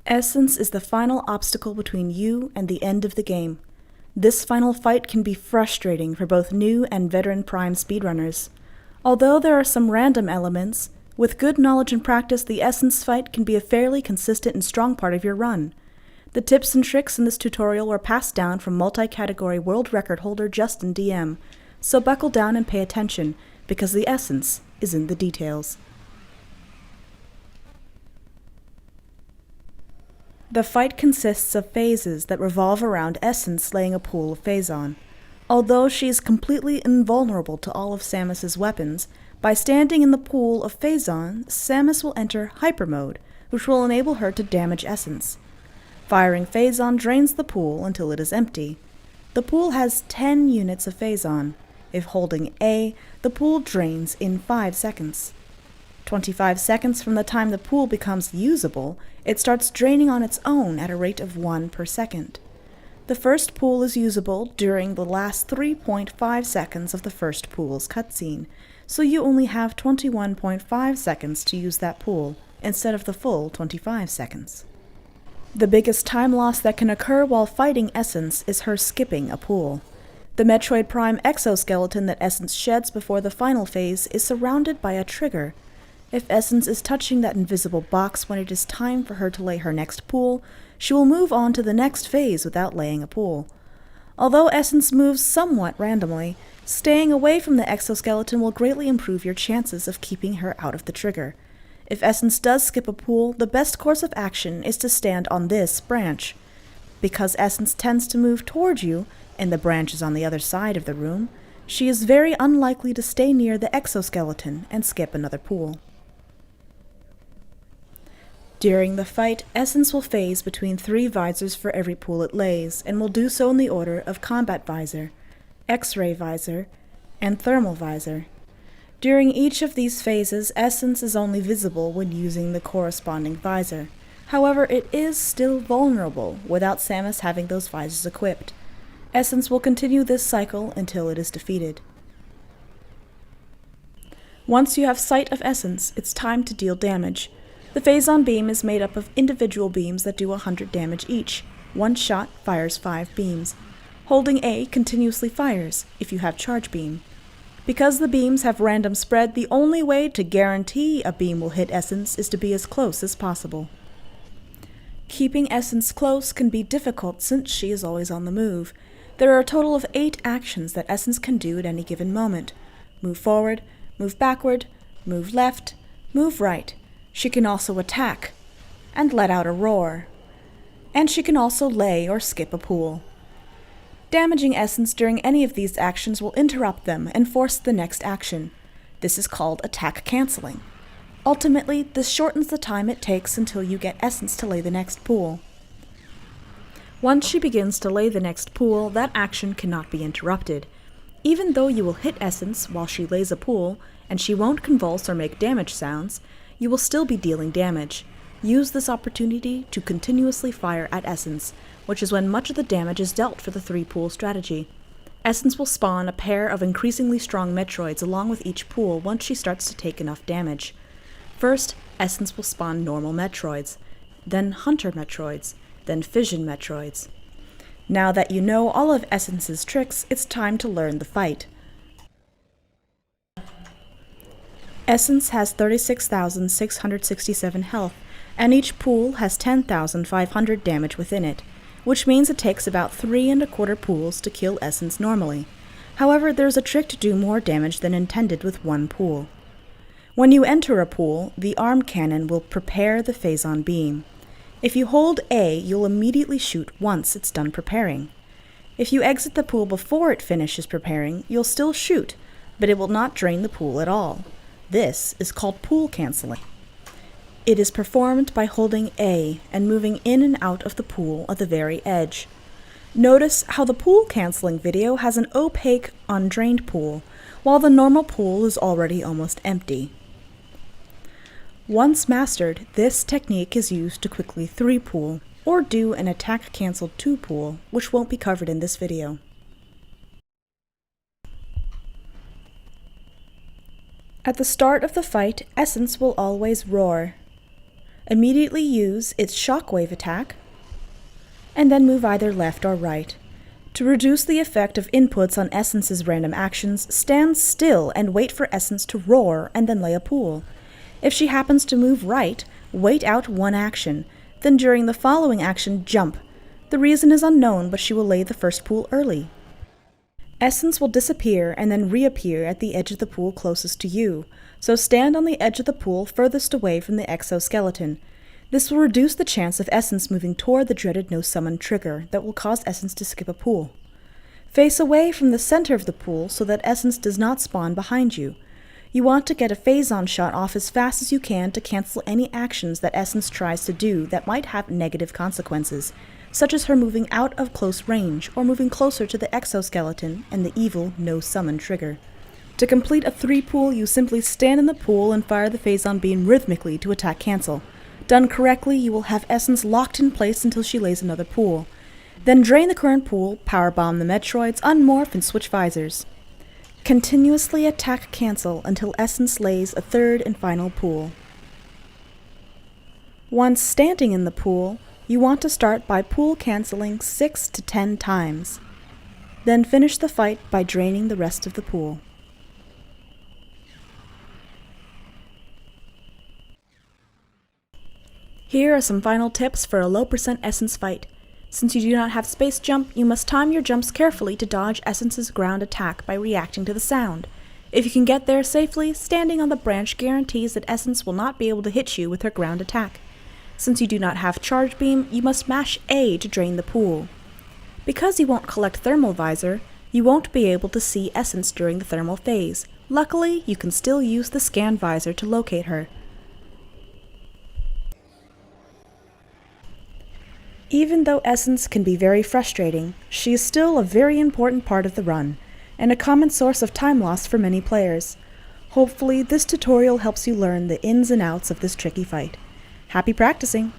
Essence is the final obstacle between you and the end of the game. This final fight can be frustrating for both new and veteran Prime speedrunners. Although there are some random elements, with good knowledge and practice, the Essence fight can be a fairly consistent and strong part of your run. The tips and tricks in this tutorial were passed down from multi-category world record holder JustinDM, so buckle down and pay attention, because the essence is in the details. The fight consists of phases that revolve around Essence laying a pool of Phazon. Although she is completely invulnerable to all of Samus's weapons, by standing in the pool of Phazon, Samus will enter Hyper Mode, which will enable her to damage Essence. Firing Phazon drains the pool until it is empty. The pool has 10 units of Phazon. If holding A, the pool drains in 5 seconds. 25 seconds from the time the pool becomes usable, it starts draining on its own at a rate of 1 per second. The first pool is usable during the last 3.5 seconds of the first pool's cutscene, so you only have 21.5 seconds to use that pool, instead of the full 25 seconds. The biggest time loss that can occur while fighting Essence is her skipping a pool. The Metroid Prime exoskeleton that Essence sheds before the final phase is surrounded by a trigger. If Essence is touching that invisible box when it is time for her to lay her next pool, she will move on to the next phase without laying a pool. Although Essence moves somewhat randomly, staying away from the exoskeleton will greatly improve your chances of keeping her out of the trigger. If Essence does skip a pool, the best course of action is to stand on this branch. Because Essence tends to move toward you, and the branch is on the other side of the room, she is very unlikely to stay near the exoskeleton and skip another pool. During the fight, Essence will phase between 3 visors for every pool it lays, and will do so in the order of Combat Visor, X-Ray Visor, and Thermal Visor. During each of these phases, Essence is only visible when using the corresponding visor. However, it is still vulnerable without Samus having those visors equipped. Essence will continue this cycle until it is defeated. Once you have sight of Essence, it's time to deal damage. The Phazon Beam is made up of individual beams that do 100 damage each. One shot fires 5 beams. Holding A continuously fires, if you have Charge Beam. Because the beams have random spread, the only way to guarantee a beam will hit Essence is to be as close as possible. Keeping Essence close can be difficult since she is always on the move. There are a total of 8 actions that Essence can do at any given moment. Move forward, move backward, move left, move right. She can also attack, and let out a roar. And she can also lay or skip a pool. Damaging Essence during any of these actions will interrupt them and force the next action. This is called attack canceling. Ultimately, this shortens the time it takes until you get Essence to lay the next pool. Once she begins to lay the next pool, that action cannot be interrupted. Even though you will hit Essence while she lays a pool, and she won't convulse or make damage sounds, you will still be dealing damage. Use this opportunity to continuously fire at Essence, which is when much of the damage is dealt for the 3-pool strategy. Essence will spawn a pair of increasingly strong Metroids along with each pool once she starts to take enough damage. First, Essence will spawn normal Metroids, then Hunter Metroids, then Fission Metroids. Now that you know all of Essence's tricks, it's time to learn the fight. Essence has 36,667 health, and each pool has 10,500 damage within it, which means it takes about 3 1/4 pools to kill Essence normally. However, there's a trick to do more damage than intended with 1 pool. When you enter a pool, the arm cannon will prepare the Phazon Beam. If you hold A, you'll immediately shoot once it's done preparing. If you exit the pool before it finishes preparing, you'll still shoot, but it will not drain the pool at all. This is called pool canceling. It is performed by holding A and moving in and out of the pool at the very edge. Notice how the pool canceling video has an opaque, undrained pool, while the normal pool is already almost empty. Once mastered, this technique is used to quickly 3-pool, or do an attack-cancelled 2-pool, which won't be covered in this video. At the start of the fight, Essence will always roar. Immediately use its shockwave attack, and then move either left or right. To reduce the effect of inputs on Essence's random actions, stand still and wait for Essence to roar and then lay a pool. If she happens to move right, wait out one action, then during the following action jump. The reason is unknown, but she will lay the first pool early. Essence will disappear and then reappear at the edge of the pool closest to you, so stand on the edge of the pool furthest away from the exoskeleton. This will reduce the chance of Essence moving toward the dreaded no-summon trigger that will cause Essence to skip a pool. Face away from the center of the pool so that Essence does not spawn behind you. You want to get a Phazon shot off as fast as you can to cancel any actions that Essence tries to do that might have negative consequences, such as her moving out of close range or moving closer to the exoskeleton and the evil no-summon trigger. To complete a 3-pool, you simply stand in the pool and fire the Phazon Beam rhythmically to attack cancel. Done correctly, you will have Essence locked in place until she lays another pool. Then drain the current pool, powerbomb the Metroids, unmorph, and switch Visors. Continuously attack cancel until Essence lays a third and final pool. Once standing in the pool, you want to start by pool canceling 6 to 10 times. Then finish the fight by draining the rest of the pool. Here are some final tips for a low % Essence fight. Since you do not have space jump, you must time your jumps carefully to dodge Essence's ground attack by reacting to the sound. If you can get there safely, standing on the branch guarantees that Essence will not be able to hit you with her ground attack. Since you do not have Charge Beam, you must mash A to drain the pool. Because you won't collect Thermal Visor, you won't be able to see Essence during the thermal phase. Luckily, you can still use the Scan Visor to locate her. Even though Essence can be very frustrating, she is still a very important part of the run, and a common source of time loss for many players. Hopefully, this tutorial helps you learn the ins and outs of this tricky fight. Happy practicing!